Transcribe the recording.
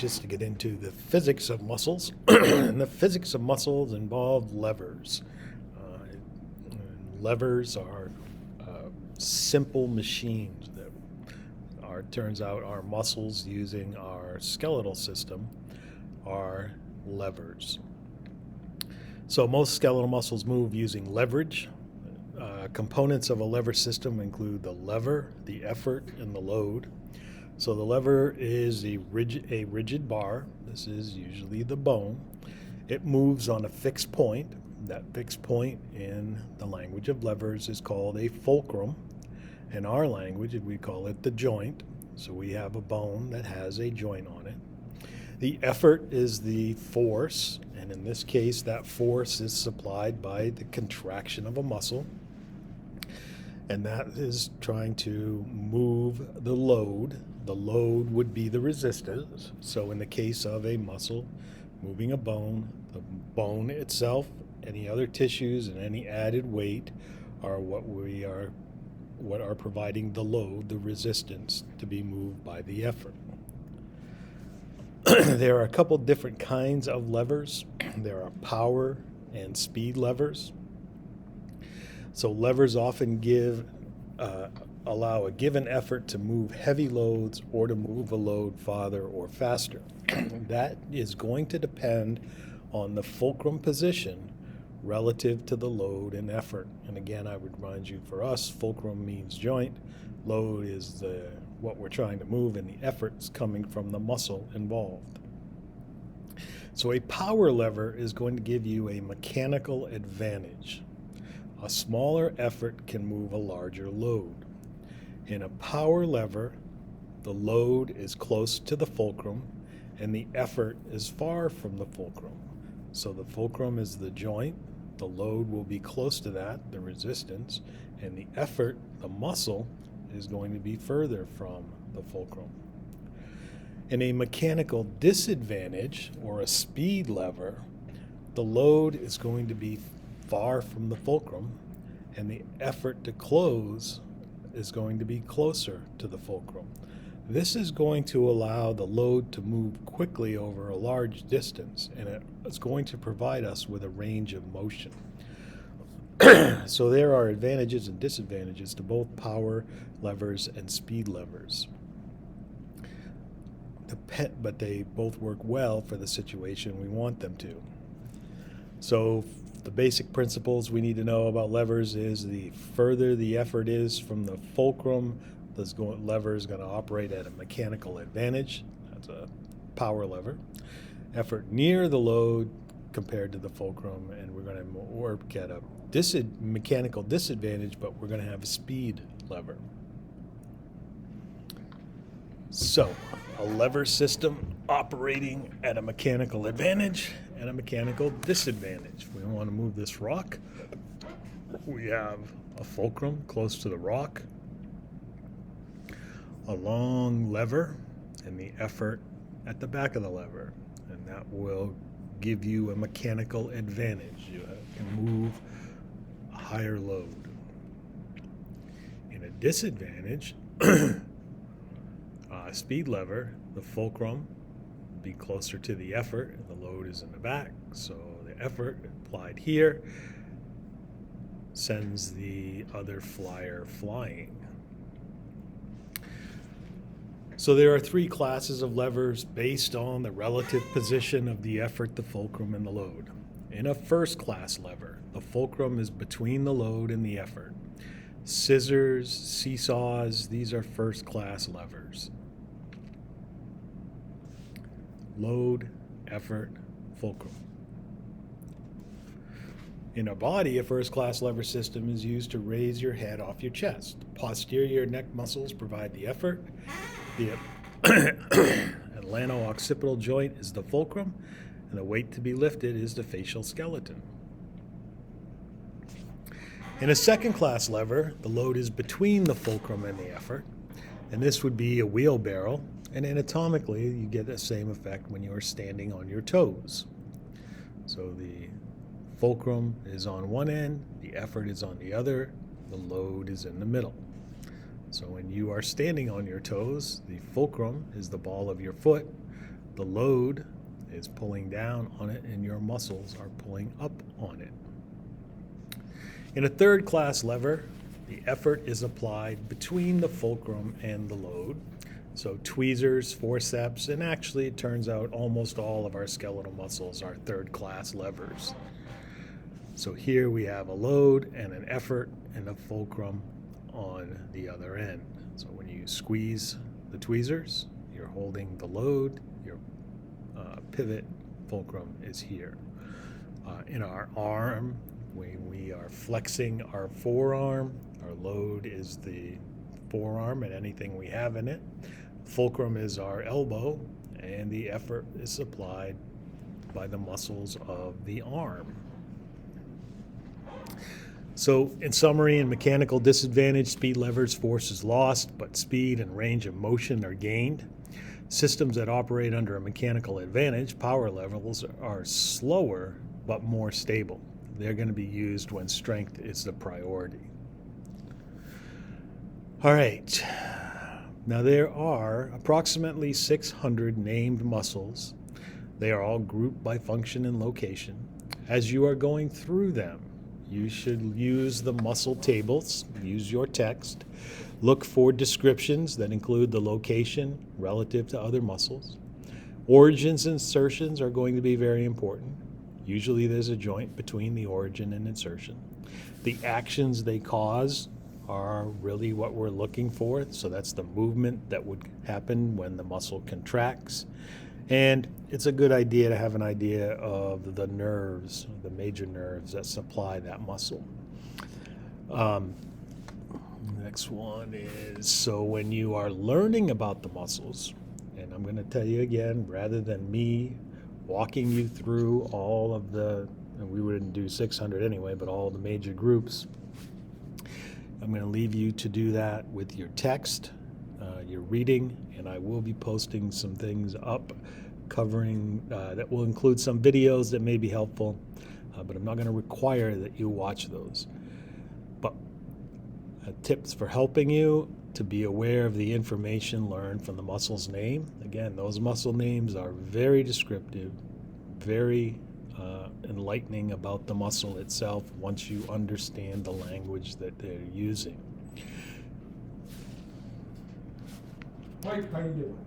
Just to get into the physics of muscles. And the physics of muscles involve levers. Levers are simple machines that are, turns out, our muscles using our skeletal system are levers. So most skeletal muscles move using leverage. Components of a lever system include the lever, the effort, and the load. So the lever is a rigid bar. This is usually the bone. It moves on a fixed point. That fixed point in the language of levers is called a fulcrum. In our language, we call it the joint. So we have a bone that has a joint on it. The effort is the force, and in this case, that force is supplied by the contraction of a muscle. And that is trying to move the load. The load would be the resistance. So in the case of a muscle moving a bone, the bone itself, any other tissues, and any added weight are what are providing the load, the resistance to be moved by the effort. There are a couple different kinds of levers. There are power and speed levers. So levers often allow a given effort to move heavy loads or to move a load farther or faster. That is going to depend on the fulcrum position relative to the load and effort. And again, I would remind you, for us, fulcrum means joint, load is what we're trying to move, and the effort's coming from the muscle involved. So a power lever is going to give you a mechanical advantage. A smaller effort can move a larger load. In a power lever, the load is close to the fulcrum and the effort is far from the fulcrum. So the fulcrum is the joint, the load will be close to that, the resistance, and the effort, the muscle, is going to be further from the fulcrum. In a mechanical disadvantage, or a speed lever, the load is going to be far from the fulcrum, and the effort to close is going to be closer to the fulcrum. This is going to allow the load to move quickly over a large distance, and it's going to provide us with a range of motion. So there are advantages and disadvantages to both power levers and speed levers. But they both work well for the situation we want them to. So the basic principles we need to know about levers is the further the effort is from the fulcrum, this lever is going to operate at a mechanical advantage. That's a power lever. Effort near the load compared to the fulcrum, and we're going to work at a mechanical disadvantage, but we're going to have a speed lever. So, a lever system operating at a mechanical advantage and a mechanical disadvantage. We want to move this rock. We have a fulcrum close to the rock, a long lever, and the effort at the back of the lever. And that will give you a mechanical advantage. You can move a higher load. In a disadvantage, speed lever, the fulcrum will be closer to the effort, and the load is in the back. So the effort applied here sends the other flyer flying. So there are three classes of levers based on the relative position of the effort, the fulcrum, and the load. In a first-class lever, the fulcrum is between the load and the effort. Scissors, seesaws, these are first-class levers. Load, effort, fulcrum. In a body, a first-class lever system is used to raise your head off your chest. Posterior neck muscles provide the effort. The atlanto-occipital joint is the fulcrum, and the weight to be lifted is the facial skeleton. In a second-class lever, the load is between the fulcrum and the effort, and this would be a wheelbarrow, and anatomically you get the same effect when you are standing on your toes. So the fulcrum is on one end, the effort is on the other, the load is in the middle. So when you are standing on your toes, the fulcrum is the ball of your foot, The load is pulling down on it, and your muscles are pulling up on it. In a third class lever, the effort is applied between the fulcrum and the load. So tweezers, forceps, and actually it turns out almost all of our skeletal muscles are third class levers. So here we have a load and an effort and a fulcrum on the other end. So when you squeeze the tweezers, you're holding the load, your pivot fulcrum is here. In our arm, when we are flexing our forearm, our load is the forearm and anything we have in it. Fulcrum is our elbow, and the effort is supplied by the muscles of the arm. So, in summary, in mechanical disadvantage, speed levers, force is lost, but speed and range of motion are gained. Systems that operate under a mechanical advantage, power levels, are slower but more stable. They're going to be used when strength is the priority. All right. Now, there are approximately 600 named muscles. They are all grouped by function and location. As you are going through them, you should use the muscle tables, use your text, look for descriptions that include the location relative to other muscles. Origins and insertions are going to be very important. Usually there's a joint between the origin and insertion. The actions they cause are really what we're looking for. So that's the movement that would happen when the muscle contracts. And it's a good idea to have an idea of the nerves, the major nerves that supply that muscle. Next one is, so when you are learning about the muscles, and I'm going to tell you again, rather than me walking you through all of the, and we wouldn't do 600 anyway, but all the major groups, I'm going to leave you to do that with your text, your reading, and I will be posting some things up covering that will include some videos that may be helpful, but I'm not going to require that you watch those. But tips for helping you to be aware of the information learned from the muscle's name. Again, those muscle names are very descriptive, very enlightening about the muscle itself once you understand the language that they're using. Mike, how you doing?